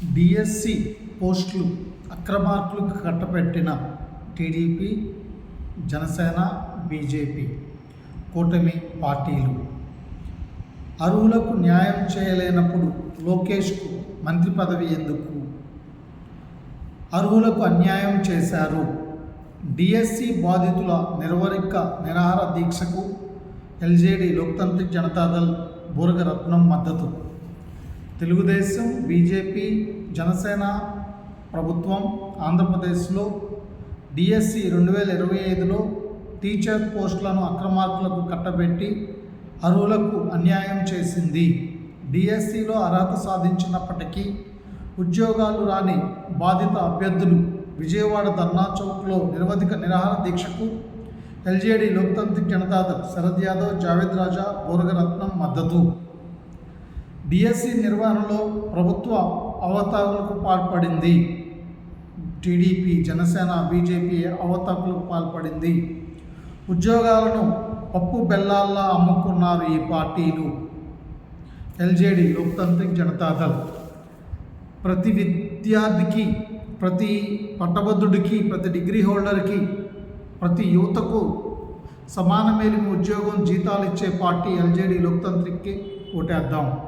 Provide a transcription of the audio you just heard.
DSC పోస్టులు అక్రమార్కులకు కట్టపెట్టిన TDP, Janasena, BJP కూటమి పార్టీలు. అర్హులకు న్యాయం చేయలేనప్పుడు లోకేష్కు మంత్రి పదవి ఎందుకు? అర్హులకు అన్యాయం చేశారు. డిఎస్సి బాధితుల నిర్వరిక నిరాహార దీక్షకు ఎల్జేడీ లోక్తాంత్రిక్ జనతాదళ్ బూరగ రత్నం మద్దతు. తెలుగుదేశం, బీజేపీ, జనసేన ప్రభుత్వం ఆంధ్రప్రదేశ్లో డిఎస్సి 2025లో టీచర్ పోస్టులను అక్రమార్కులకు కట్టబెట్టి అర్హులకు అన్యాయం చేసింది. డిఎస్సిలో అర్హత సాధించినప్పటికీ ఉద్యోగాలు రాని బాధిత అభ్యర్థులు విజయవాడ ధర్నా చౌక్లో నిరవధిక నిరాహార దీక్షకు ఎల్జేడీ లోక్తాంత్రిక్ జనతాదళ్ శరద్ యాదవ్, జావేద్ రాజా, బూరగ రత్నం మద్దతు. డిఎస్సి నిర్వహణలో ప్రభుత్వ అవకతవకలకు పాల్పడింది. టీడీపీ, జనసేన, బీజేపీ అవకతవకలకు పాల్పడింది. ఉద్యోగాలను పప్పు బెల్లాల్లా అమ్ముకున్నారు ఈ పార్టీలు. ఎల్జేడీ లోక్తాంత్రిక్ జనతాదళ్. ప్రతి విద్యార్థికి, ప్రతి పట్టభద్రుడికి, ప్రతి డిగ్రీ హోల్డర్కి, ప్రతి యువతకు సమాన మేలిమి ఉద్యోగం, జీతాలు ఇచ్చే పార్టీ ఎల్జేడీ లోక్తాంత్రిక్కి ఓటేద్దాం.